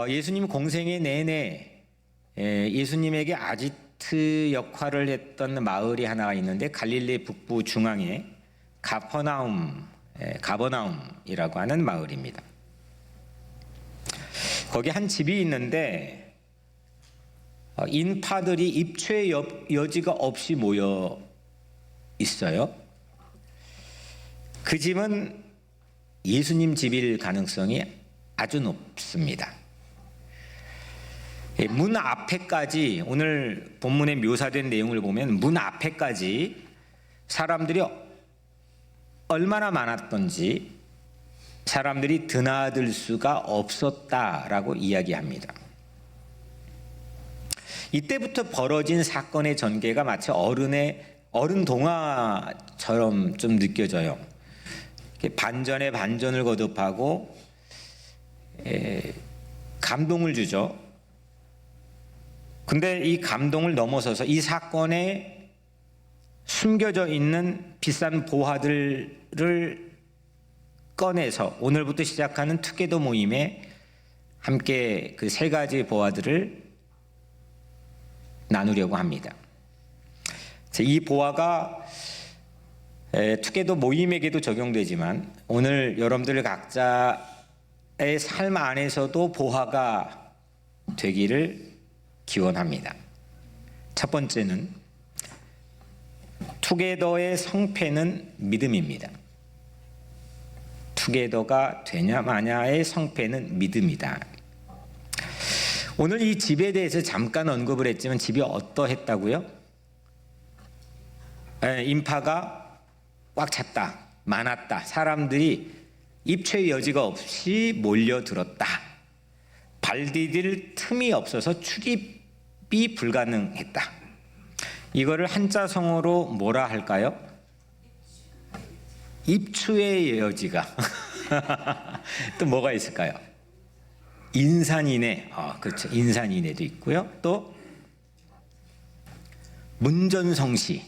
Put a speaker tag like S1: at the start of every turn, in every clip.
S1: 예수님 공생애 내내 예수님에게 아지트 역할을 했던 마을이 하나가 있는데 갈릴리 북부 중앙에 가버나움이라고 하는 마을입니다. 거기 한 집이 있는데 인파들이 입추의 여지가 없이 모여 있어요. 그 집은 예수님 집일 가능성이 아주 높습니다. 문 앞에까지, 오늘 본문에 묘사된 내용을 보면 문 앞에까지 사람들이 얼마나 많았던지 사람들이 드나들 수가 없었다라고 이야기합니다. 이때부터 벌어진 사건의 전개가 마치 어른 동화처럼 좀 느껴져요. 반전에 반전을 거듭하고 감동을 주죠. 근데 이 감동을 넘어서서 이 사건에 숨겨져 있는 비싼 보화들을 꺼내서 오늘부터 시작하는 투게더 모임에 함께 그 세 가지 보화들을 나누려고 합니다. 이 보화가 투게더 모임에게도 적용되지만 오늘 여러분들 각자의 삶 안에서도 보화가 되기를 기원합니다. 첫 번째는 투게더의 성패는 믿음입니다. 투게더가 되냐 마냐의 성패는 믿음이다. 오늘 이 집에 대해서 잠깐 언급을 했지만 집이 어떠했다고요? 인파가 꽉 찼다, 많았다, 사람들이 입추의 여지가 없이 몰려들었다, 발 디딜 틈이 없어서 출입이 불가능했다. 이거를 한자성어로 뭐라 할까요? 입추의 여지가 또 뭐가 있을까요? 인산이네. 그렇죠. 인산이네도 있고요. 또 문전성시.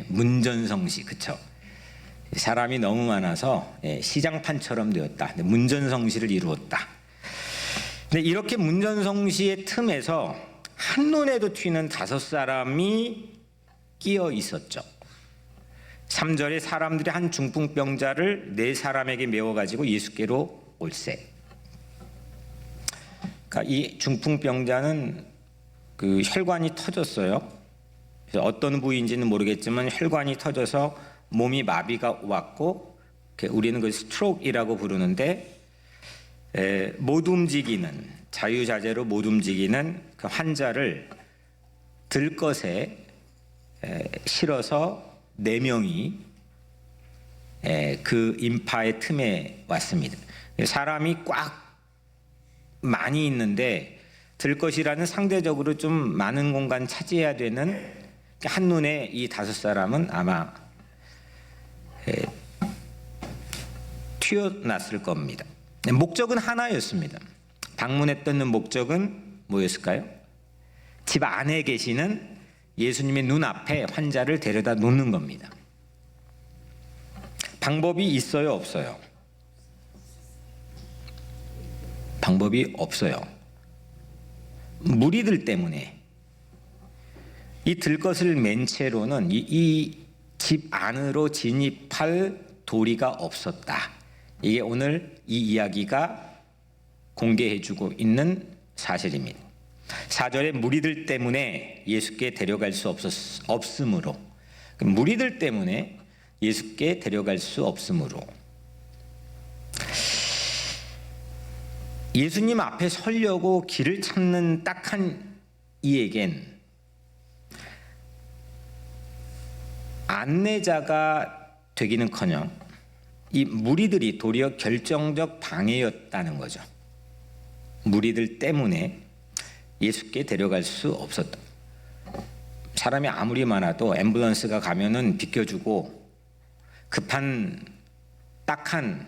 S1: 문전성시. 그렇죠. 사람이 너무 많아서 시장판처럼 되었다. 문전성시를 이루었다. 근데 이렇게 문전성시의 틈에서 한눈에도 튀는 5사람이 끼어 있었죠. 3절에 사람들이 한 중풍병자를 4사람에게 메워가지고 예수께로 올세. 그러니까 이 중풍병자는 그 혈관이 터졌어요. 그래서 어떤 부위인지는 모르겠지만 혈관이 터져서 몸이 마비가 왔고, 우리는 그 스트로크이라고 부르는데, 못 움직이는, 자유자재로 못 움직이는 그 환자를 들것에 실어서 4명이 그 인파의 틈에 왔습니다. 사람이 꽉 많이 있는데 들것이라는 상대적으로 좀 많은 공간 차지해야 되는, 한눈에 이 5사람은 아마 튀어났을 겁니다. 목적은 하나였습니다. 방문했던 목적은 뭐였을까요? 집 안에 계시는 예수님의 눈앞에 환자를 데려다 놓는 겁니다. 방법이 있어요, 없어요? 방법이 없어요. 무리들 때문에 이 들것을 맨 채로는 이 집 안으로 진입할 도리가 없었다. 이게 오늘 이 이야기가 공개해주고 있는 사실입니다. 4절에 무리들 때문에 예수께 데려갈 수 없으므로, 무리들 때문에 예수께 데려갈 수 없으므로, 예수님 앞에 서려고 길을 찾는 딱한 이에겐 안내자가 되기는커녕 이 무리들이 도리어 결정적 방해였다는 거죠. 무리들 때문에 예수께 데려갈 수 없었다. 사람이 아무리 많아도 앰뷸런스가 가면은 비켜주고, 급한 딱한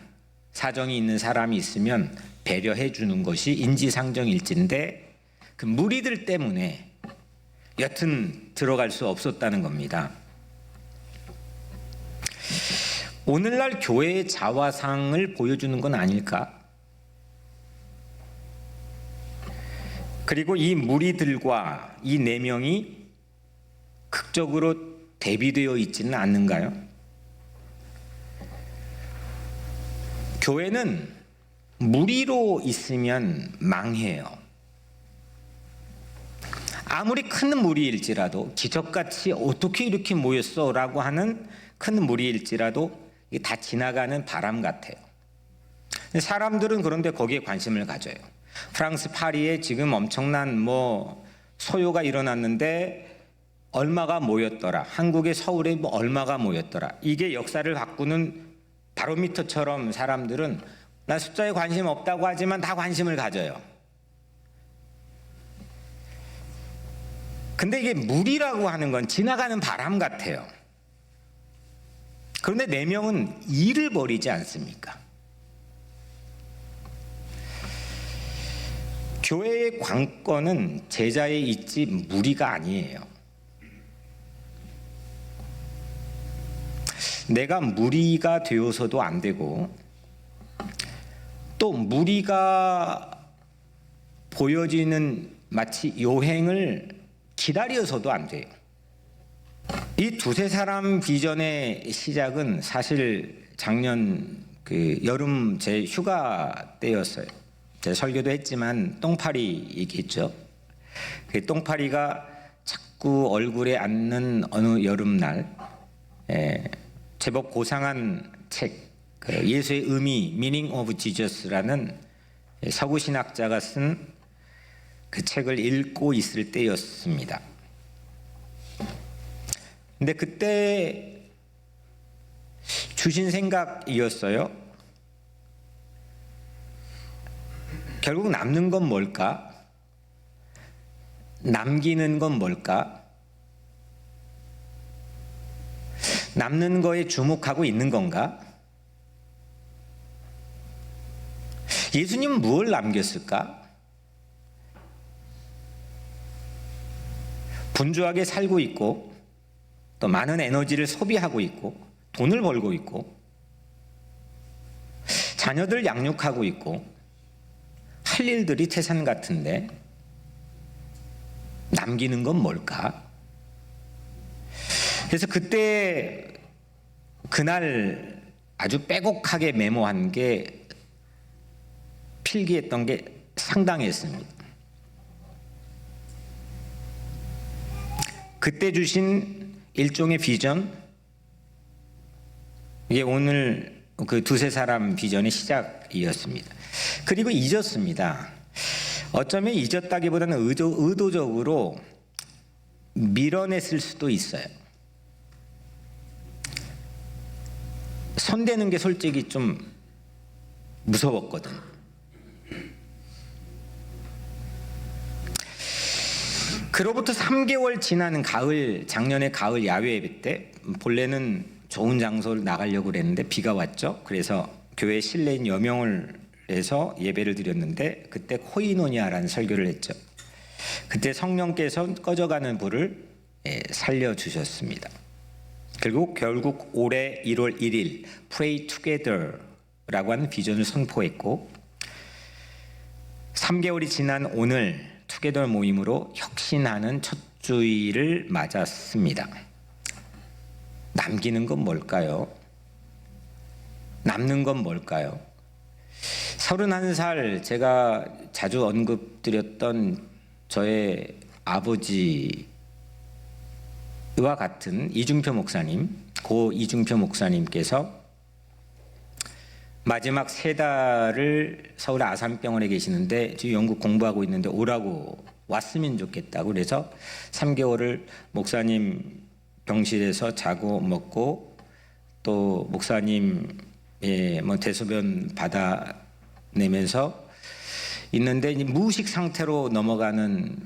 S1: 사정이 있는 사람이 있으면 배려해 주는 것이 인지상정일진데, 그 무리들 때문에 여튼 들어갈 수 없었다는 겁니다. 오늘날 교회의 자화상을 보여주는 건 아닐까? 그리고 이 무리들과 이 네 명이 극적으로 대비되어 있지는 않는가요? 교회는 무리로 있으면 망해요. 아무리 큰 무리일지라도 기적같이 어떻게 이렇게 모였어? 라고 하는 큰 무리일지라도 이게 다 지나가는 바람 같아요. 사람들은 그런데 거기에 관심을 가져요. 프랑스 파리에 지금 엄청난 소요가 일어났는데 얼마가 모였더라. 한국의 서울에 얼마가 모였더라. 이게 역사를 바꾸는 바로미터처럼 사람들은 나 숫자에 관심 없다고 하지만 다 관심을 가져요. 근데 이게 무리라고 하는 건 지나가는 바람 같아요. 그런데 네 명은 일을 벌이지 않습니까? 교회의 관건은 제자에 있지 무리가 아니에요. 내가 무리가 되어서도 안 되고 또 무리가 보여지는 마치 요행을 기다려서도 안 돼요. 이 두세 사람 비전의 시작은 사실 작년 여름 제 휴가 때였어요. 제가 설교도 했지만 똥파리 얘기했죠. 그 똥파리가 자꾸 얼굴에 앉는 어느 여름날 제법 고상한 책 예수의 의미 Meaning of Jesus라는 서구 신학자가 쓴 그 책을 읽고 있을 때였습니다. 근데 그때 주신 생각이었어요. 결국 남는 건 뭘까? 남기는 건 뭘까? 남는 거에 주목하고 있는 건가? 예수님은 무엇을 남겼을까? 분주하게 살고 있고 또 많은 에너지를 소비하고 있고 돈을 벌고 있고 자녀들 양육하고 있고 할 일들이 태산 같은데 남기는 건 뭘까? 그래서 그날 아주 빼곡하게 메모한 게 필기했던 게 상당했습니다. 그때 주신 일종의 비전, 이게 오늘 그 두세 사람 비전의 시작이었습니다. 그리고 잊었습니다. 어쩌면 잊었다기보다는 의도적으로 밀어냈을 수도 있어요. 손대는 게 솔직히 좀 무서웠거든. 그로부터 3개월 지나는 작년에 가을 야외 예배 때 본래는 좋은 장소를 나가려고 그랬는데 비가 왔죠. 그래서 교회 실내인 여명을 해서 예배를 드렸는데 그때 코이노니아라는 설교를 했죠. 그때 성령께서 꺼져가는 불을 살려주셨습니다. 결국 올해 1월 1일 Pray Together라고 하는 비전을 선포했고 3개월이 지난 오늘 투게더 모임으로 혁신하는 첫 주일을 맞았습니다. 남기는 건 뭘까요? 남는 건 뭘까요? 31살 제가 자주 언급드렸던 저의 아버지와 같은 이중표 목사님, 고 이중표 목사님께서 마지막 3달을 서울 아산병원에 계시는데 지금 영국 공부하고 있는데 오라고 왔으면 좋겠다고 그래서 3개월을 목사님 병실에서 자고 먹고 또 목사님 대소변 받아내면서 있는데 무의식 상태로 넘어가는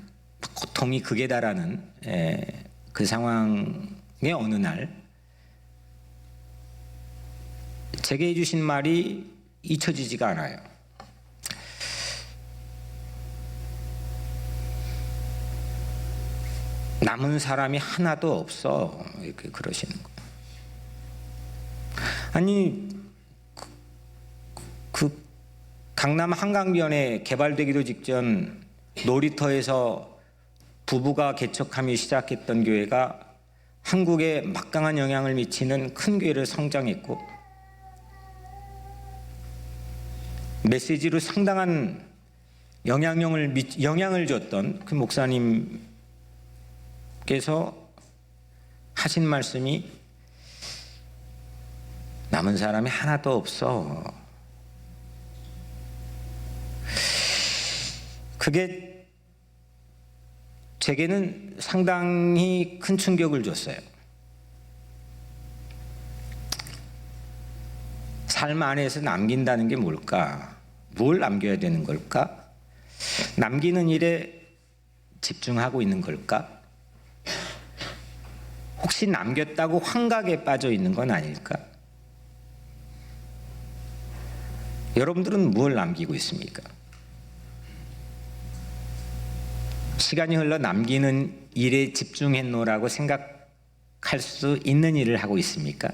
S1: 고통이 극에 달하는 그 상황의 어느 날 제게 해주신 말이 잊혀지지가 않아요. 남은 사람이 하나도 없어. 이렇게 그러시는 거. 아니 그 강남 한강변에 개발되기도 직전 놀이터에서 부부가 개척하며 시작했던 교회가 한국에 막강한 영향을 미치는 큰 교회로 성장했고, 메시지로 상당한 영향을 줬던 그 목사님께서 하신 말씀이 남은 사람이 하나도 없어. 그게 제게는 상당히 큰 충격을 줬어요. 삶 안에서 남긴다는 게 뭘까? 뭘 남겨야 되는 걸까? 남기는 일에 집중하고 있는 걸까? 혹시 남겼다고 환각에 빠져 있는 건 아닐까? 여러분들은 뭘 남기고 있습니까? 시간이 흘러 남기는 일에 집중했노라고 생각할 수 있는 일을 하고 있습니까?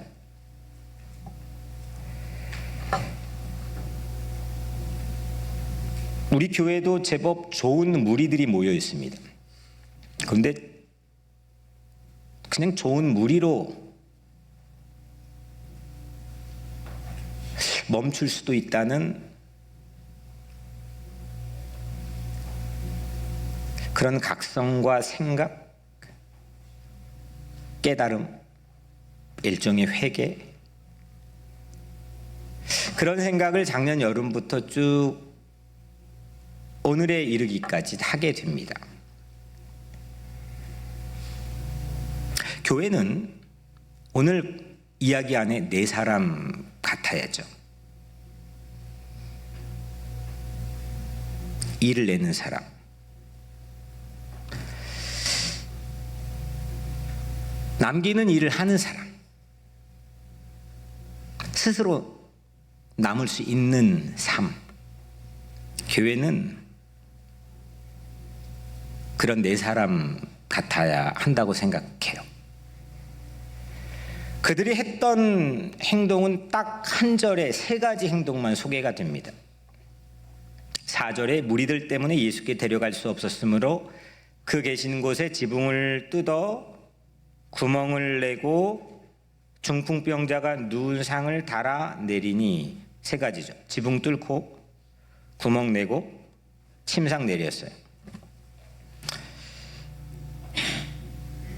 S1: 우리 교회도 제법 좋은 무리들이 모여 있습니다. 그런데 그냥 좋은 무리로 멈출 수도 있다는 그런 각성과 생각, 깨달음, 일종의 회개, 그런 생각을 작년 여름부터 쭉 오늘에 이르기까지 하게 됩니다. 교회는 오늘 이야기 안에 네 사람 같아야죠. 일을 내는 사람, 남기는 일을 하는 사람, 스스로 남을 수 있는 삶. 교회는 그런 네 사람 같아야 한다고 생각해요. 그들이 했던 행동은 딱 한 절에 세 가지 행동만 소개가 됩니다. 4절에 무리들 때문에 예수께 데려갈 수 없었으므로 그 계신 곳에 지붕을 뜯어 구멍을 내고 중풍병자가 누운 상을 달아 내리니, 세 가지죠. 지붕 뚫고 구멍 내고 침상 내렸어요.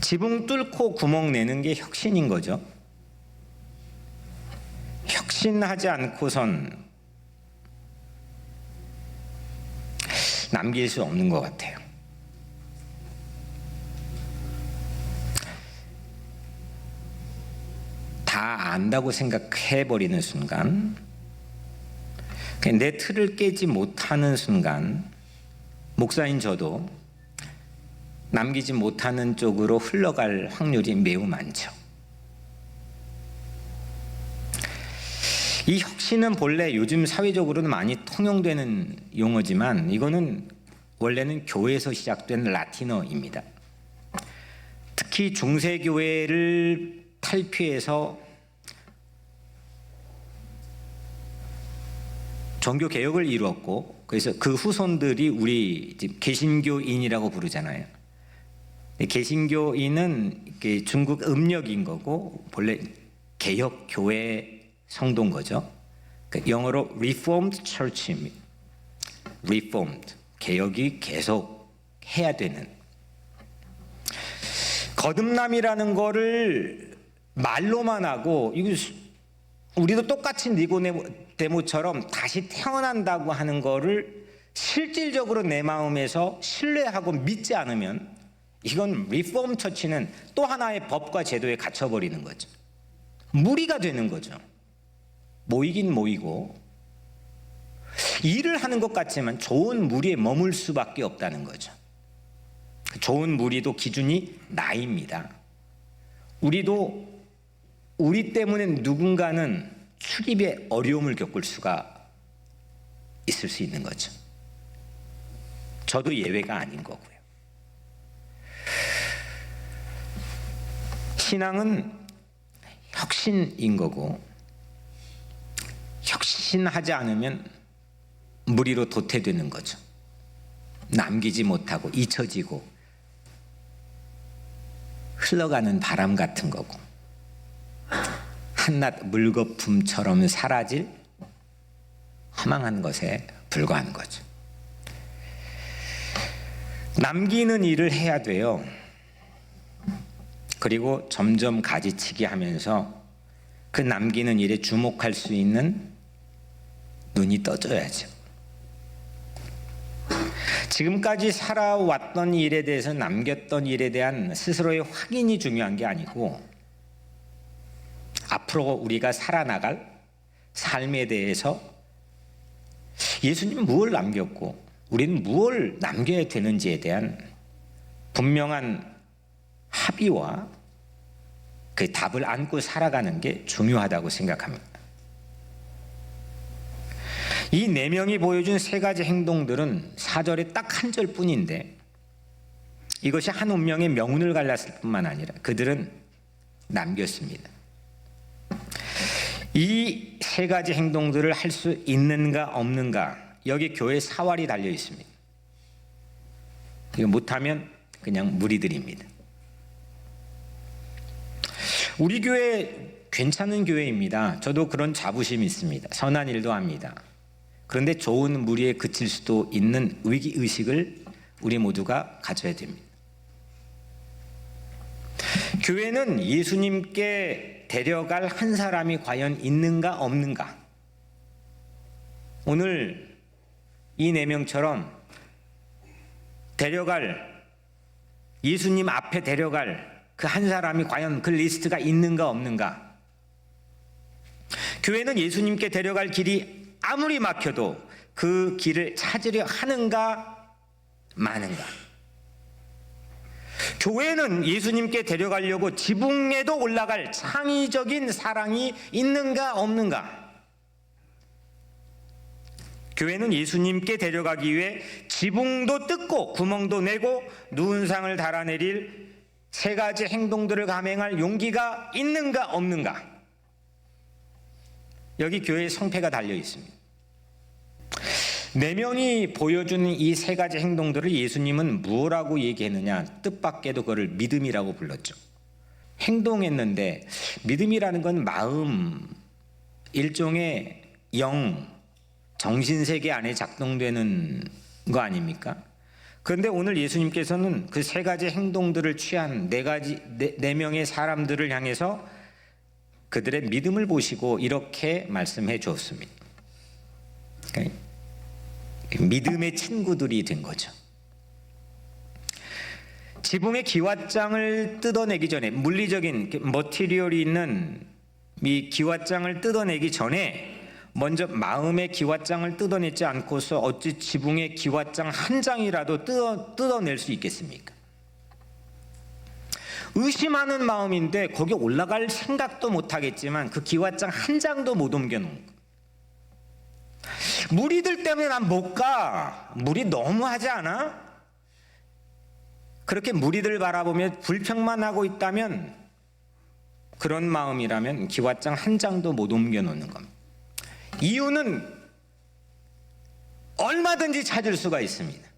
S1: 지붕 뚫고 구멍 내는 게 혁신인 거죠. 혁신하지 않고선 남길 수 없는 것 같아요. 다 안다고 생각해버리는 순간, 내 틀을 깨지 못하는 순간, 목사인 저도 남기지 못하는 쪽으로 흘러갈 확률이 매우 많죠. 이 혁신은 본래 요즘 사회적으로는 많이 통용되는 용어지만 이거는 원래는 교회에서 시작된 라틴어입니다. 특히 중세교회를 탈피해서 종교개혁을 이루었고, 그래서 그 후손들이 우리 개신교인이라고 부르잖아요. 개신교인은 중국 음력인 거고 본래 개혁교회 성도인 거죠. 영어로 Reformed Church입니다. Reformed, 개혁이 계속 해야 되는. 거듭남이라는 거를 말로만 하고, 이거 우리도 똑같이 니고데모처럼 다시 태어난다고 하는 거를 실질적으로 내 마음에서 신뢰하고 믿지 않으면 이건 리폼 처치는 또 하나의 법과 제도에 갇혀버리는 거죠. 무리가 되는 거죠. 모이긴 모이고 일을 하는 것 같지만 좋은 무리에 머물 수밖에 없다는 거죠. 좋은 무리도 기준이 나이입니다. 우리도 우리 때문에 누군가는 출입에 어려움을 겪을 수가 있을 수 있는 거죠. 저도 예외가 아닌 거고요. 신앙은 혁신인 거고, 혁신하지 않으면 무리로 도태되는 거죠. 남기지 못하고 잊혀지고 흘러가는 바람 같은 거고, 한낱 물거품처럼 사라질 허망한 것에 불과한 거죠. 남기는 일을 해야 돼요. 그리고 점점 가지치기 하면서 그 남기는 일에 주목할 수 있는 눈이 떠져야죠. 지금까지 살아왔던 일에 대해서 남겼던 일에 대한 스스로의 확인이 중요한 게 아니고, 앞으로 우리가 살아나갈 삶에 대해서 예수님은 무엇을 남겼고 우리는 무엇을 남겨야 되는지에 대한 분명한 합의와 그 답을 안고 살아가는 게 중요하다고 생각합니다. 이 네 명이 보여준 세 가지 행동들은 4절에 딱 한 절뿐인데, 이것이 한 운명의 명운을 갈랐을 뿐만 아니라 그들은 남겼습니다. 이 세 가지 행동들을 할 수 있는가 없는가, 여기 교회 사활이 달려 있습니다. 이거 못하면 그냥 무리들입니다. 우리 교회 괜찮은 교회입니다. 저도 그런 자부심이 있습니다. 선한 일도 합니다. 그런데 좋은 무리에 그칠 수도 있는 위기의식을 우리 모두가 가져야 됩니다. 교회는 예수님께 데려갈 한 사람이 과연 있는가 없는가. 오늘 이 네 명처럼 예수님 앞에 데려갈 그 한 사람이 과연 그 리스트가 있는가 없는가. 교회는 예수님께 데려갈 길이 아무리 막혀도 그 길을 찾으려 하는가 마는가. 교회는 예수님께 데려가려고 지붕에도 올라갈 창의적인 사랑이 있는가 없는가. 교회는 예수님께 데려가기 위해 지붕도 뜯고 구멍도 내고 누운 상을 달아내릴 세 가지 행동들을 감행할 용기가 있는가 없는가. 여기 교회의 성패가 달려 있습니다. 네 명이 보여주는 이 세 가지 행동들을 예수님은 뭐라고 얘기했느냐, 뜻밖에도 그걸 믿음이라고 불렀죠. 행동했는데, 믿음이라는 건 마음, 일종의 정신세계 안에 작동되는 거 아닙니까? 그런데 오늘 예수님께서는 그 세 가지 행동들을 취한 네 명의 사람들을 향해서 그들의 믿음을 보시고 이렇게 말씀해 주었습니다. 그러니까 믿음의 친구들이 된 거죠. 지붕의 기왓장을 뜯어내기 전에, 물리적인 머티리얼이 있는 이 기왓장을 뜯어내기 전에 먼저 마음의 기왓장을 뜯어내지 않고서 어찌 지붕의 기왓장 한 장이라도 뜯어낼 수 있겠습니까? 의심하는 마음인데 거기 올라갈 생각도 못하겠지만 그 기왓장 한 장도 못 옮겨놓은 거예요. 무리들 때문에 난 못 가. 무리 너무하지 않아? 그렇게 무리들 바라보며 불평만 하고 있다면, 그런 마음이라면 기왓장 한 장도 못 옮겨놓는 겁니다. 이유는 얼마든지 찾을 수가 있습니다.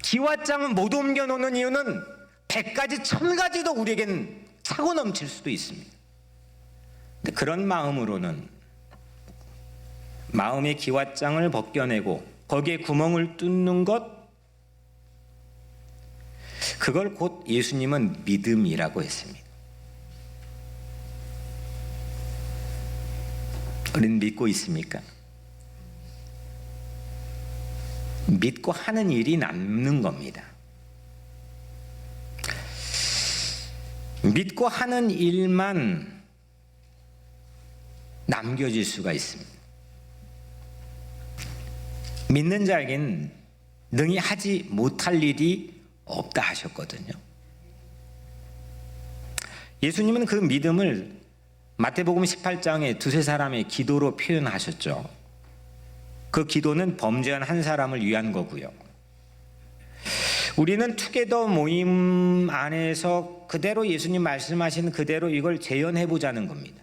S1: 기왓장은 못 옮겨놓는 이유는 100가지 1000가지도 우리에겐 차고 넘칠 수도 있습니다. 근데 그런 마음으로는 마음의 기왓장을 벗겨내고 거기에 구멍을 뚫는 것, 그걸 곧 예수님은 믿음이라고 했습니다. 우리는 믿고 있습니까? 믿고 하는 일이 남는 겁니다. 믿고 하는 일만 남겨질 수가 있습니다. 믿는 자에겐 능히 하지 못할 일이 없다 하셨거든요. 예수님은 그 믿음을 마태복음 18장에 두세 사람의 기도로 표현하셨죠. 그 기도는 범죄한 한 사람을 위한 거고요. 우리는 투게더 모임 안에서 그대로 예수님 말씀하신 그대로 이걸 재현해 보자는 겁니다.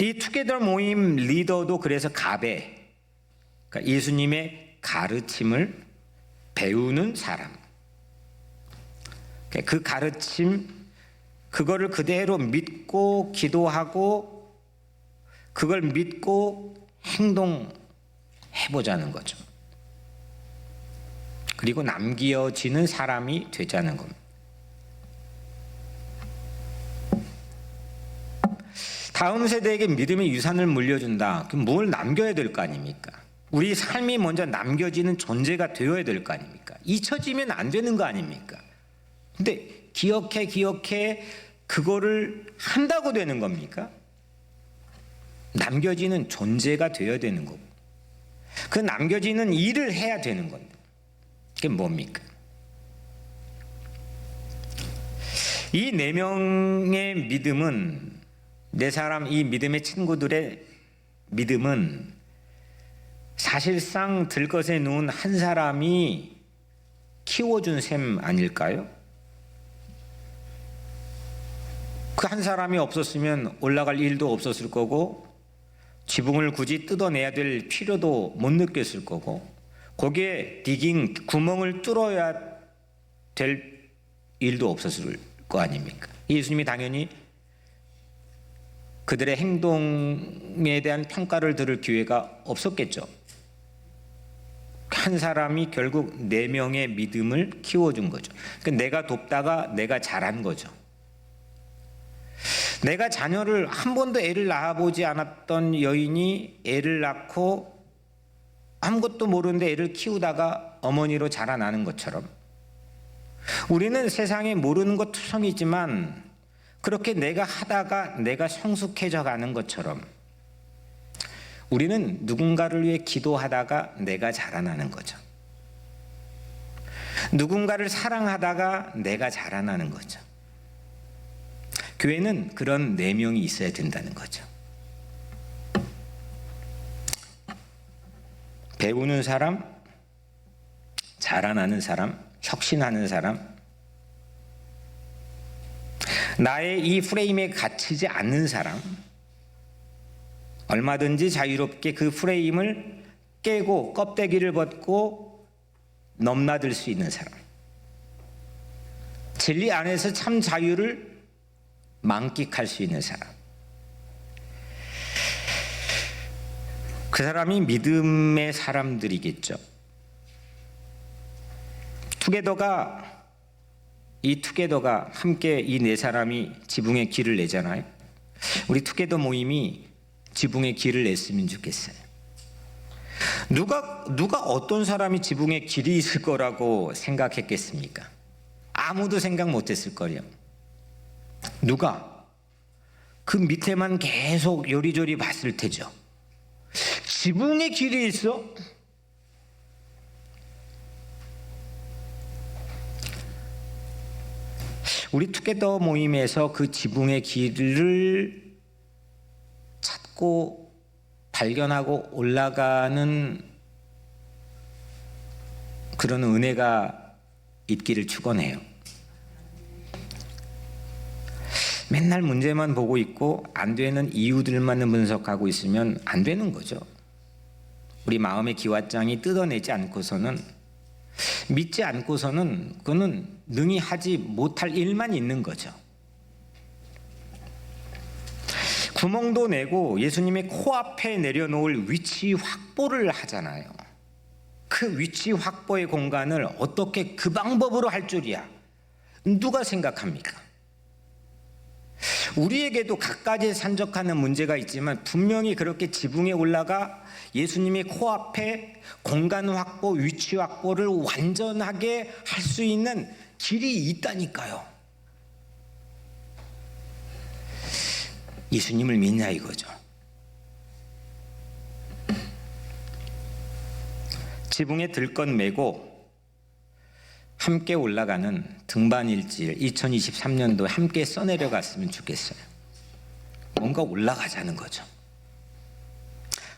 S1: 이 투게더 모임 리더도 그래서 가베, 그러니까 예수님의 가르침을 배우는 사람. 그 가르침, 그거를 그대로 믿고 기도하고 그걸 믿고 행동해보자는 거죠. 그리고 남겨지는 사람이 되자는 겁니다. 다음 세대에게 믿음의 유산을 물려준다. 그럼 뭘 남겨야 될 거 아닙니까? 우리 삶이 먼저 남겨지는 존재가 되어야 될 거 아닙니까? 잊혀지면 안 되는 거 아닙니까? 근데 기억해 그거를 한다고 되는 겁니까? 남겨지는 존재가 되어야 되는 거고 그 남겨지는 일을 해야 되는 건데 그게 뭡니까? 이 4명의 믿음은 네 사람 이 믿음의 친구들의 믿음은 사실상 들것에 누운 한 사람이 키워준 셈 아닐까요? 그 한 사람이 없었으면 올라갈 일도 없었을 거고 지붕을 굳이 뜯어내야 될 필요도 못 느꼈을 거고 거기에 구멍을 뚫어야 될 일도 없었을 거 아닙니까? 예수님이 당연히 그들의 행동에 대한 평가를 들을 기회가 없었겠죠. 한 사람이 결국 4명의 믿음을 키워준 거죠. 그러니까 내가 돕다가 내가 잘한 거죠. 내가 자녀를 한 번도 애를 낳아보지 않았던 여인이 애를 낳고 아무것도 모르는데 애를 키우다가 어머니로 자라나는 것처럼 우리는 세상에 모르는 것 투성이지만 그렇게 내가 하다가 내가 성숙해져 가는 것처럼 우리는 누군가를 위해 기도하다가 내가 자라나는 거죠. 누군가를 사랑하다가 내가 자라나는 거죠. 교회는 그런 4명이 있어야 된다는 거죠. 배우는 사람, 자라나는 사람, 혁신하는 사람, 나의 이 프레임에 갇히지 않는 사람, 얼마든지 자유롭게 그 프레임을 깨고 껍데기를 벗고 넘나들 수 있는 사람, 진리 안에서 참 자유를 만끽할 수 있는 사람, 그 사람이 믿음의 사람들이겠죠. 투게더가 함께 이 4사람이 지붕에 길을 내잖아요. 우리 투게더 모임이 지붕에 길을 냈으면 좋겠어요. 누가 어떤 사람이 지붕에 길이 있을 거라고 생각했겠습니까? 아무도 생각 못했을 거예요. 누가 그 밑에만 계속 요리조리 봤을 테죠. 지붕에 길이 있어? 우리 투게더 모임에서 그 지붕의 길을 찾고 발견하고 올라가는 그런 은혜가 있기를 축원해요. 맨날 문제만 보고 있고 안 되는 이유들만 분석하고 있으면 안 되는 거죠. 우리 마음의 기왓장이 뜯어내지 않고서는, 믿지 않고서는 그거는 능히 하지 못할 일만 있는 거죠. 구멍도 내고 예수님의 코앞에 내려놓을 위치 확보를 하잖아요. 그 위치 확보의 공간을 어떻게 그 방법으로 할 줄이야. 누가 생각합니까? 우리에게도 갖가지 산적하는 문제가 있지만 분명히 그렇게 지붕에 올라가 예수님의 코앞에 공간 확보, 위치 확보를 완전하게 할 수 있는 길이 있다니까요. 예수님을 믿냐 이거죠. 지붕에 들것 메고 함께 올라가는 등반일지를 2023년도에 함께 써내려갔으면 좋겠어요. 뭔가 올라가자는 거죠.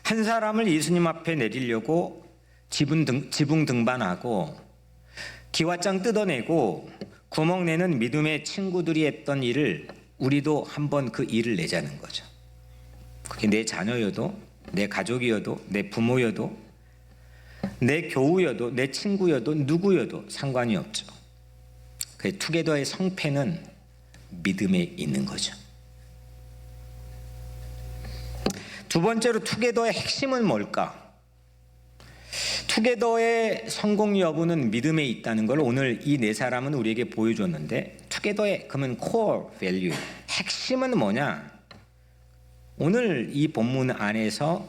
S1: 한 사람을 예수님 앞에 내리려고 지붕 등반하고 기왓장 뜯어내고 구멍 내는 믿음의 친구들이 했던 일을 우리도 한번 그 일을 내자는 거죠. 그게 내 자녀여도, 내 가족이어도, 내 부모여도, 내 교우여도, 내 친구여도, 누구여도 상관이 없죠. 그 투게더의 성패는 믿음에 있는 거죠. 두 번째로 투게더의 핵심은 뭘까? 투게더의 성공 여부는 믿음에 있다는 걸 오늘 이 네 사람은 우리에게 보여줬는데, 투게더의 그러면 core value, 핵심은 뭐냐? 오늘 이 본문 안에서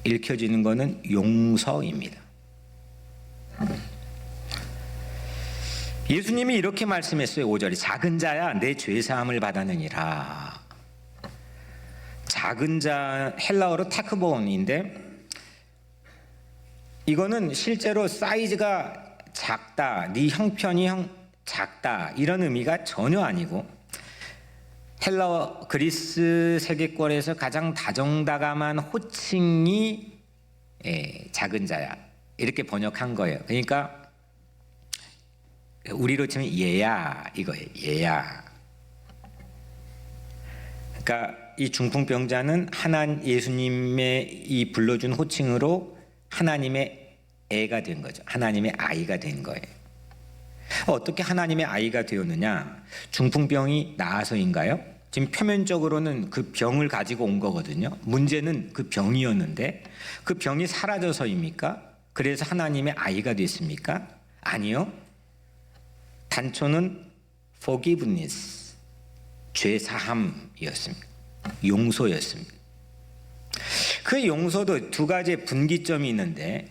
S1: 읽혀지는 것은 용서입니다. 예수님이 이렇게 말씀했어요. 5절에 작은 자야 내 죄사함을 받았느니라. 작은 자, 헬라어로 타크본인데 이거는 실제로 사이즈가 작다, 네 형편이 작다 이런 의미가 전혀 아니고, 헬라어 그리스 세계권에서 가장 다정다감한 호칭이 작은 자야 이렇게 번역한 거예요. 그러니까 우리로 치면 얘야 이거예요. 얘야. 그러니까 이 중풍병자는 예수님의 이 불러준 호칭으로 하나님의 애가 된 거죠. 하나님의 아이가 된 거예요. 어떻게 하나님의 아이가 되었느냐? 중풍병이 나아서인가요? 지금 표면적으로는 그 병을 가지고 온 거거든요. 문제는 그 병이었는데 그 병이 사라져서입니까? 그래서 하나님의 아이가 됐습니까? 아니요. 단초는 forgiveness, 죄사함이었습니다. 용서였습니다. 그 용서도 두 가지의 분기점이 있는데,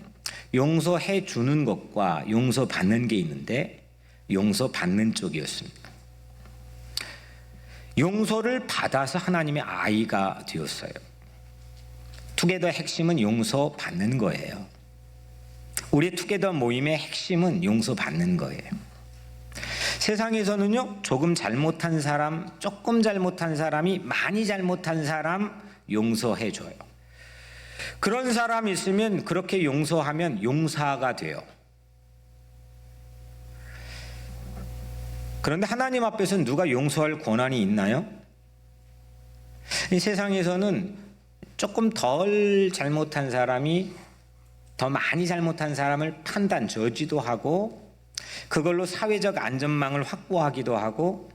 S1: 용서해 주는 것과 용서받는 게 있는데 용서받는 쪽이었습니다. 용서를 받아서 하나님의 아이가 되었어요. 투게더 핵심은 용서받는 거예요. 우리 투게더 모임의 핵심은 용서받는 거예요. 세상에서는요, 조금 잘못한 사람, 조금 잘못한 사람이 많이 잘못한 사람 용서해줘요. 그런 사람 있으면 그렇게 용서하면 용사가 돼요. 그런데 하나님 앞에서는 누가 용서할 권한이 있나요? 이 세상에서는 조금 덜 잘못한 사람이 더 많이 잘못한 사람을 판단, 저지도 하고 그걸로 사회적 안전망을 확보하기도 하고,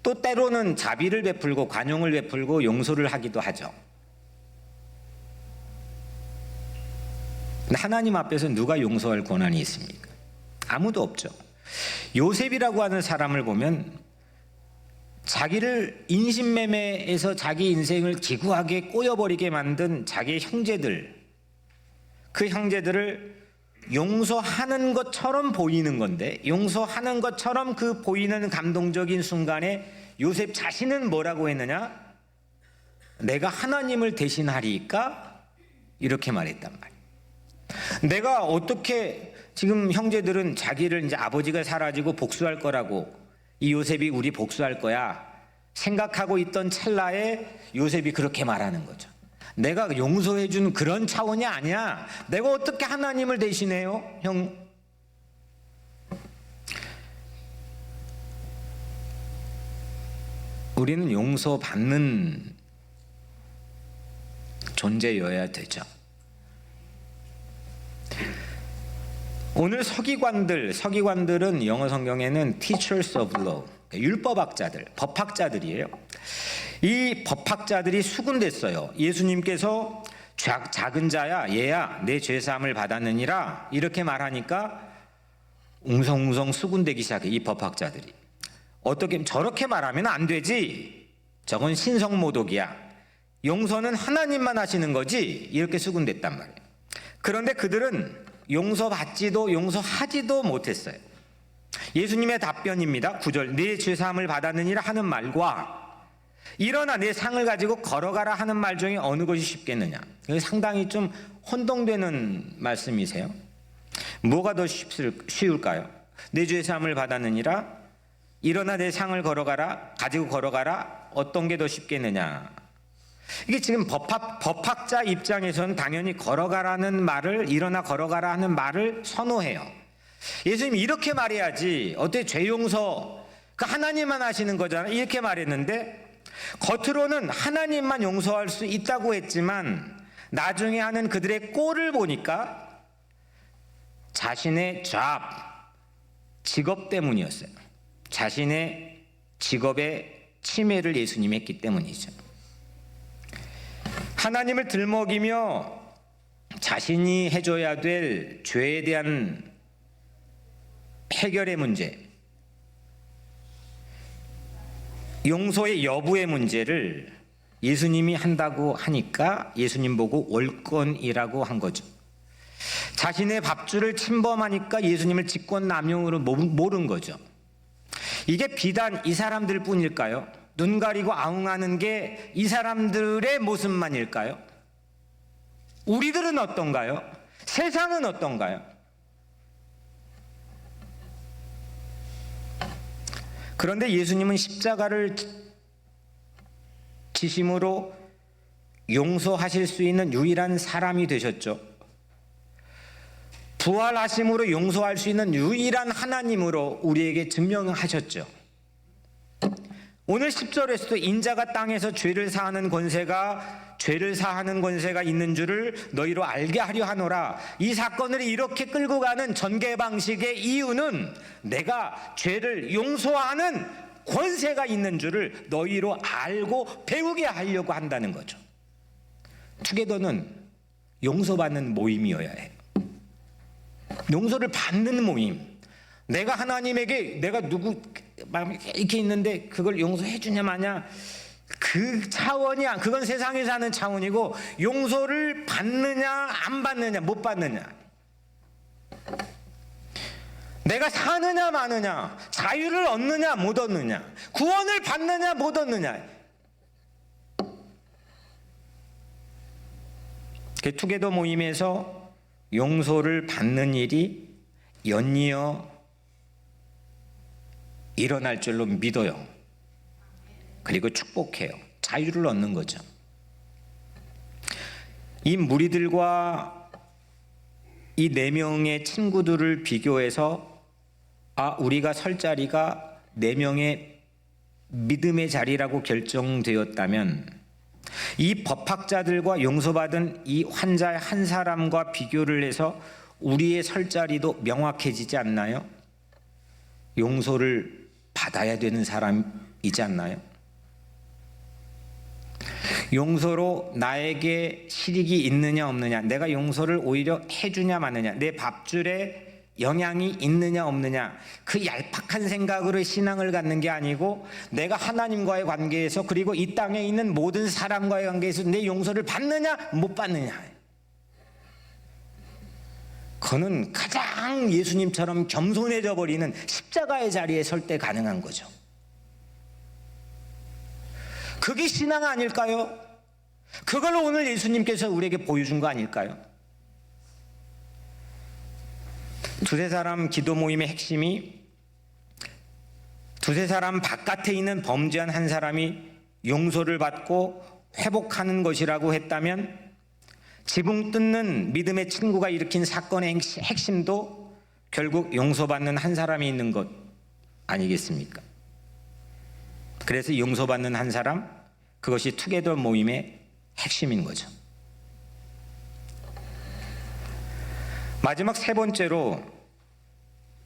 S1: 또 때로는 자비를 베풀고 관용을 베풀고 용서를 하기도 하죠. 근데 하나님 앞에서 누가 용서할 권한이 있습니까? 아무도 없죠. 요셉이라고 하는 사람을 보면 자기를 인신매매해서 자기 인생을 기구하게 꼬여버리게 만든 자기의 형제들, 그 형제들을 용서하는 것처럼 보이는 건데, 용서하는 것처럼 그 보이는 감동적인 순간에 요셉 자신은 뭐라고 했느냐? 내가 하나님을 대신하리까? 이렇게 말했단 말이에요. 내가 어떻게, 지금 형제들은 자기를 이제 아버지가 사라지고 복수할 거라고, 이 요셉이 우리 복수할 거야 생각하고 있던 찰나에 요셉이 그렇게 말하는 거죠. 내가 용서해 준 그런 차원이 아니야. 내가 어떻게 하나님을 대신해요? 형, 우리는 용서받는 존재여야 되죠. 오늘 서기관들은 영어 성경에는 teachers of law, 율법학자들, 법학자들이에요. 이 법학자들이 수군댔어요. 예수님께서 작은 자야 얘야 내 죄사함을 받았느니라 이렇게 말하니까 웅성웅성 수군대기 시작해. 이 법학자들이 어떻게 저렇게 말하면 안 되지, 저건 신성모독이야, 용서는 하나님만 하시는 거지, 이렇게 수군댔단 말이에요. 그런데 그들은 용서받지도 용서하지도 못했어요. 예수님의 답변입니다. 9절, 내 죄사함을 받았느니라 하는 말과 일어나 내 상을 가지고 걸어가라 하는 말 중에 어느 것이 쉽겠느냐. 상당히 좀 혼동되는 말씀이세요. 뭐가 더 쉬울까요? 내 죄사함을 받았느니라, 일어나 내 상을 걸어가라, 가지고 걸어가라, 어떤 게 더 쉽겠느냐. 이게 지금 법학자 입장에서는 당연히 걸어가라는 말을, 일어나 걸어가라 하는 말을 선호해요. 예수님이 이렇게 말해야지, 어떻게 죄 용서 그 하나님만 하시는 거잖아. 이렇게 말했는데 겉으로는 하나님만 용서할 수 있다고 했지만 나중에 하는 그들의 꼴을 보니까 자신의 직업 때문이었어요. 자신의 직업의 침해를 예수님이 했기 때문이죠. 하나님을 들먹이며 자신이 해줘야 될 죄에 대한 해결의 문제, 용서의 여부의 문제를 예수님이 한다고 하니까 예수님 보고 월권이라고 한 거죠. 자신의 밥줄을 침범하니까 예수님을 직권남용으로 모른 거죠. 이게 비단 이 사람들 뿐일까요? 눈 가리고 아웅하는 게 이 사람들의 모습만일까요? 우리들은 어떤가요? 세상은 어떤가요? 그런데 예수님은 십자가를 지심으로 용서하실 수 있는 유일한 사람이 되셨죠. 부활하심으로 용서할 수 있는 유일한 하나님으로 우리에게 증명하셨죠. 오늘 10절에서도 인자가 땅에서 죄를 사하는 권세가 있는 줄을 너희로 알게 하려 하노라. 이 사건을 이렇게 끌고 가는 전개 방식의 이유는 내가 죄를 용서하는 권세가 있는 줄을 너희로 알고 배우게 하려고 한다는 거죠. 투게더는 용서받는 모임이어야 해요. 용서를 받는 모임. 내가 하나님에게 내가 누구 이렇게 있는데 그걸 용서해 주냐 마냐 그 차원이 그건 세상에서 하는 차원이고, 용서를 받느냐 안 받느냐 못 받느냐, 내가 사느냐 마느냐, 자유를 얻느냐 못 얻느냐, 구원을 받느냐 못 얻느냐. 투게더 모임에서 용서를 받는 일이 연이어 일어날 줄로 믿어요. 그리고 축복해요. 자유를 얻는 거죠. 이 무리들과 이 4명의 친구들을 비교해서 우리가 설 자리가 4명의 믿음의 자리라고 결정되었다면 이 법학자들과 용서받은 이 환자 한 사람과 비교를 해서 우리의 설 자리도 명확해지지 않나요? 용서를 받아야 되는 사람이지 않나요? 용서로 나에게 실익이 있느냐 없느냐, 내가 용서를 오히려 해주냐 마느냐, 내 밥줄에 영향이 있느냐 없느냐, 그 얄팍한 생각으로 신앙을 갖는 게 아니고 내가 하나님과의 관계에서 그리고 이 땅에 있는 모든 사람과의 관계에서 내 용서를 받느냐 못 받느냐, 그거는 가장 예수님처럼 겸손해져 버리는 십자가의 자리에 설 때 가능한 거죠. 그게 신앙 아닐까요? 그걸 오늘 예수님께서 우리에게 보여준 거 아닐까요? 두세 사람 기도 모임의 핵심이 두세 사람 바깥에 있는 범죄한 한 사람이 용서를 받고 회복하는 것이라고 했다면, 지붕 뜯는 믿음의 친구가 일으킨 사건의 핵심도 결국 용서받는 한 사람이 있는 것 아니겠습니까? 그래서 용서받는 한 사람, 그것이 투게더 모임의 핵심인 거죠. 마지막 세 번째로,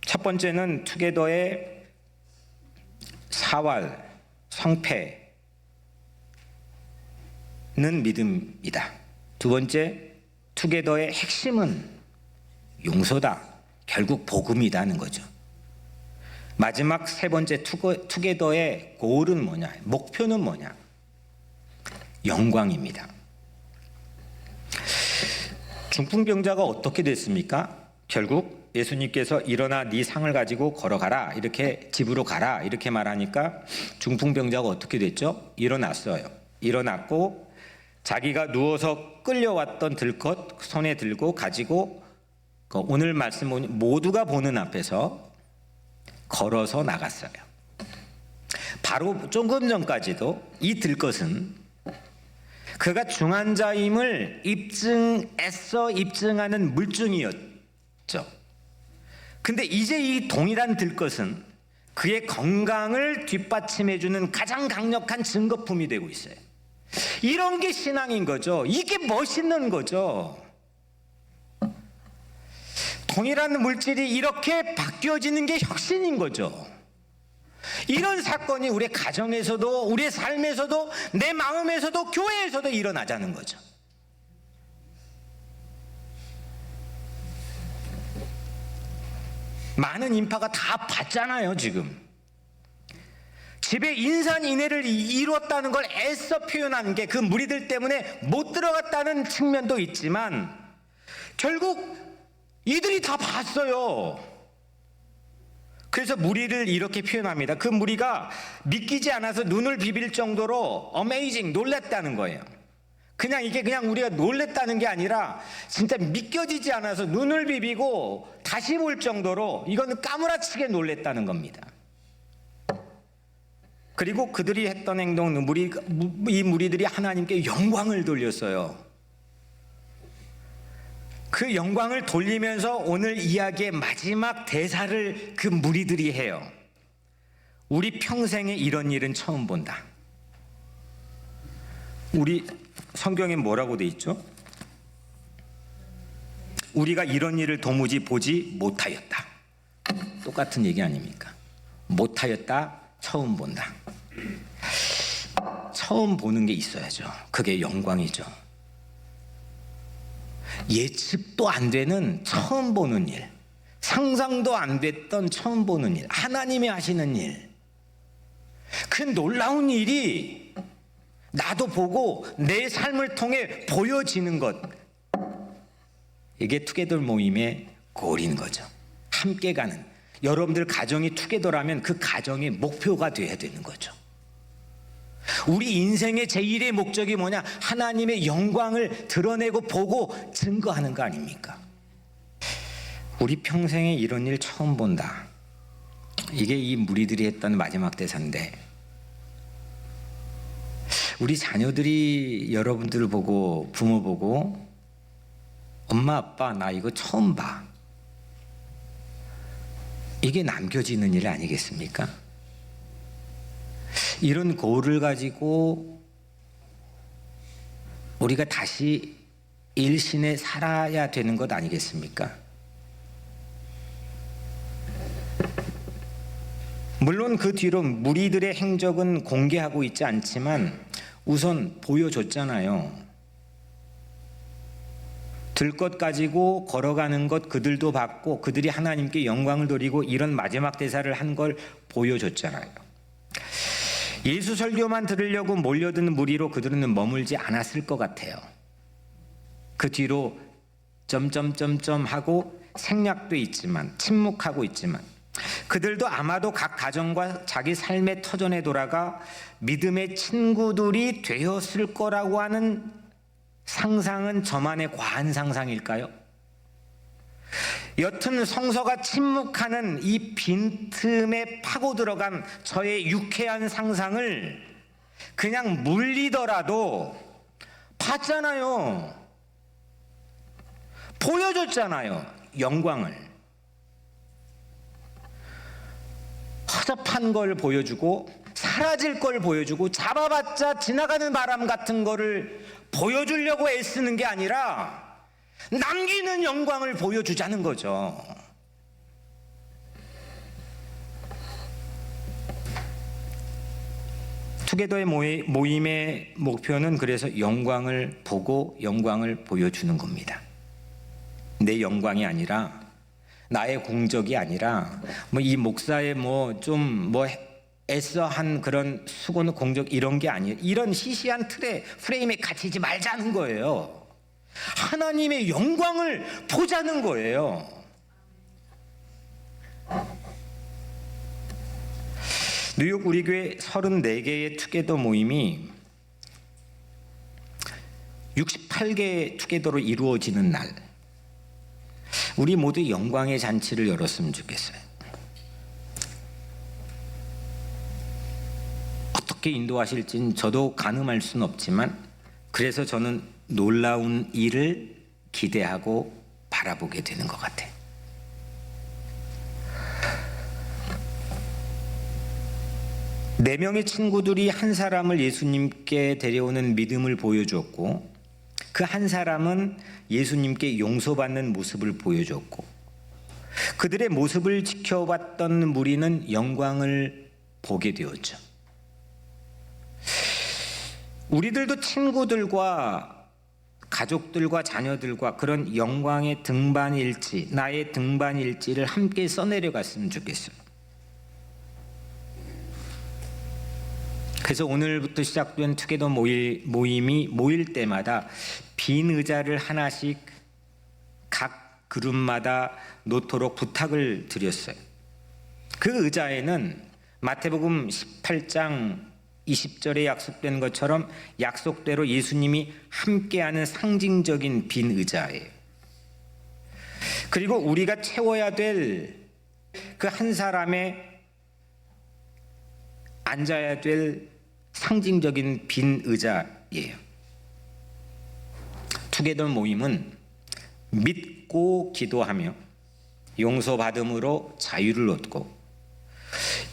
S1: 첫 번째는 투게더의 사활, 성패는 믿음이다. 두 번째, 투게더의 핵심은 용서다. 결국 복음이다는 거죠. 마지막 세 번째 투게더의 골은 뭐냐, 목표는 뭐냐? 영광입니다. 중풍병자가 어떻게 됐습니까? 결국 예수님께서 일어나 네 상을 가지고 걸어가라, 이렇게 집으로 가라 이렇게 말하니까 중풍병자가 어떻게 됐죠? 일어났어요. 일어났고 자기가 누워서 끌려왔던 들것 손에 들고 가지고 오늘 말씀 모두가 보는 앞에서 걸어서 나갔어요. 바로 조금 전까지도 이 들것은 그가 중환자임을 애써 입증하는 물증이었죠. 근데 이제 이 동일한 들것은 그의 건강을 뒷받침해주는 가장 강력한 증거품이 되고 있어요. 이런 게 신앙인 거죠. 이게 멋있는 거죠. 동일한 물질이 이렇게 바뀌어지는 게 혁신인 거죠. 이런 사건이 우리 가정에서도, 우리의 삶에서도, 내 마음에서도, 교회에서도 일어나자는 거죠. 많은 인파가 다 봤잖아요, 지금. 집에 인산인해를 이뤘다는 걸 애써 표현하는 게 그 무리들 때문에 못 들어갔다는 측면도 있지만 결국 이들이 다 봤어요. 그래서 무리를 이렇게 표현합니다. 그 무리가 믿기지 않아서 눈을 비빌 정도로 어메이징, 놀랐다는 거예요. 이게 그냥 우리가 놀랬다는 게 아니라 진짜 믿겨지지 않아서 눈을 비비고 다시 볼 정도로 이거는 까무라치게 놀랬다는 겁니다. 그리고 그들이 했던 행동은 이 무리들이 하나님께 영광을 돌렸어요. 그 영광을 돌리면서 오늘 이야기의 마지막 대사를 그 무리들이 해요. 우리 평생에 이런 일은 처음 본다. 우리 성경에 뭐라고 돼 있죠? 우리가 이런 일을 도무지 보지 못하였다. 똑같은 얘기 아닙니까? 못하였다, 처음 본다. 처음 보는 게 있어야죠. 그게 영광이죠. 예측도 안 되는 처음 보는 일, 상상도 안 됐던 처음 보는 일, 하나님이 하시는 일, 그 놀라운 일이 나도 보고 내 삶을 통해 보여지는 것, 이게 투게더 모임의 골인 거죠. 함께 가는, 여러분들 가정이 투게더라면 그 가정의 목표가 돼야 되는 거죠. 우리 인생의 제1의 목적이 뭐냐? 하나님의 영광을 드러내고 보고 증거하는 거 아닙니까? 우리 평생에 이런 일 처음 본다. 이게 이 무리들이 했던 마지막 대사인데, 우리 자녀들이 여러분들을 보고, 부모 보고, 엄마 아빠 나 이거 처음 봐, 이게 남겨지는 일 아니겠습니까? 이런 고를 가지고 우리가 다시 일신에 살아야 되는 것 아니겠습니까? 물론 그 뒤로 무리들의 행적은 공개하고 있지 않지만 우선 보여줬잖아요. 들것 가지고 걸어가는 것 그들도 봤고 그들이 하나님께 영광을 돌리고 이런 마지막 대사를 한 걸 보여줬잖아요. 예수 설교만 들으려고 몰려든 무리로 그들은 머물지 않았을 것 같아요. 그 뒤로 점점점점 하고 생략도 있지만, 침묵하고 있지만 그들도 아마도 각 가정과 자기 삶의 터전에 돌아가 믿음의 친구들이 되었을 거라고 하는 상상은 저만의 과한 상상일까요? 여튼 성서가 침묵하는 이 빈틈에 파고 들어간 저의 유쾌한 상상을 그냥 물리더라도 봤잖아요. 보여줬잖아요. 영광을. 허접한 걸 보여주고 사라질 걸 보여주고 잡아봤자 지나가는 바람 같은 거를 보여주려고 애쓰는 게 아니라 남기는 영광을 보여주자는 거죠. 투게더의 모임의 목표는 그래서 영광을 보고 영광을 보여주는 겁니다. 내 영광이 아니라, 나의 공적이 아니라, 이 목사의 애써 한 그런 수고는 공적 이런 게 아니에요. 이런 시시한 프레임에 갇히지 말자는 거예요. 하나님의 영광을 보자는 거예요. 뉴욕 우리 교회 34개의 투게더 모임이 68개의 투게더로 이루어지는 날, 우리 모두 영광의 잔치를 열었으면 좋겠어요. 어떻게 인도하실지는 저도 가늠할 수는 없지만, 그래서 저는 놀라운 일을 기대하고 바라보게 되는 것 같아요. 4명의 친구들이 한 사람을 예수님께 데려오는 믿음을 보여주었고, 그 한 사람은 예수님께 용서받는 모습을 보여줬고, 그들의 모습을 지켜봤던 무리는 영광을 보게 되었죠. 우리들도 친구들과 가족들과 자녀들과 그런 영광의 등반일지, 나의 등반일지를 함께 써내려갔으면 좋겠어요. 그래서 오늘부터 시작된 투게더 모임이 모일 때마다 빈 의자를 하나씩 각 그룹마다 놓도록 부탁을 드렸어요. 그 의자에는 마태복음 18장 20절에 약속된 것처럼 약속대로 예수님이 함께하는 상징적인 빈 의자예요. 그리고 우리가 채워야 될 그 한 사람의 앉아야 될 상징적인 빈 의자예요. 투게더 모임은 믿고 기도하며 용서받음으로 자유를 얻고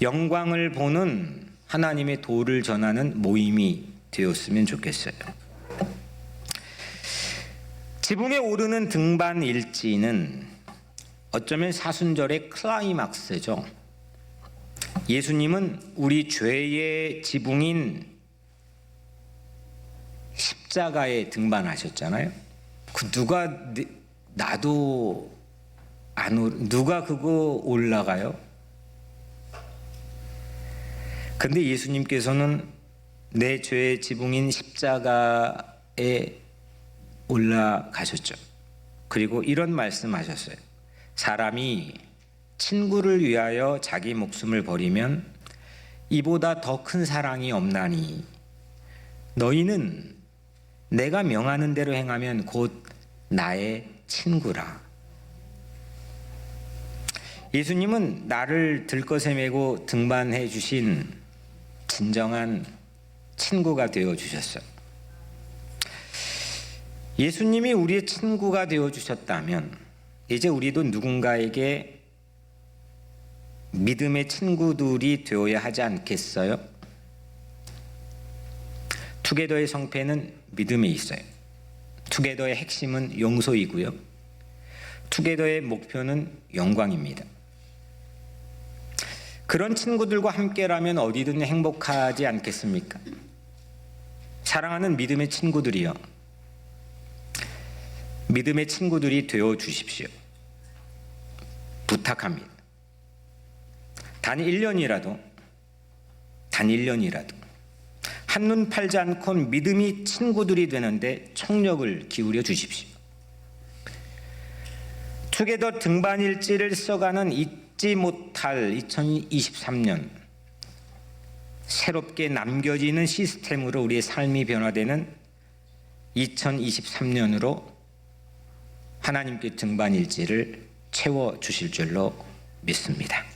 S1: 영광을 보는 하나님의 도를 전하는 모임이 되었으면 좋겠어요. 지붕에 오르는 등반 일지는 어쩌면 사순절의 클라이막스죠. 예수님은 우리 죄의 지붕인 십자가에 등반하셨잖아요. 그 누가 그거 올라가요? 근데 예수님께서는 내 죄의 지붕인 십자가에 올라가셨죠. 그리고 이런 말씀하셨어요. 사람이 친구를 위하여 자기 목숨을 버리면 이보다 더 큰 사랑이 없나니 너희는 내가 명하는 대로 행하면 곧 나의 친구라. 예수님은 나를 들것에 메고 등반해 주신 진정한 친구가 되어 주셨어요. 예수님이 우리의 친구가 되어 주셨다면 이제 우리도 누군가에게 믿음의 친구들이 되어야 하지 않겠어요? 투게더의 성패는 믿음에 있어요. 투게더의 핵심은 용서이고요. 투게더의 목표는 영광입니다. 그런 친구들과 함께라면 어디든 행복하지 않겠습니까? 사랑하는 믿음의 친구들이요. 믿음의 친구들이 되어 주십시오. 부탁합니다. 단 1년이라도 한눈 팔지 않고 믿음이 친구들이 되는데 총력을 기울여 주십시오. 투게더 등반일지를 써가는 잊지 못할 2023년, 새롭게 남겨지는 시스템으로 우리의 삶이 변화되는 2023년으로 하나님께 등반일지를 채워주실 줄로 믿습니다.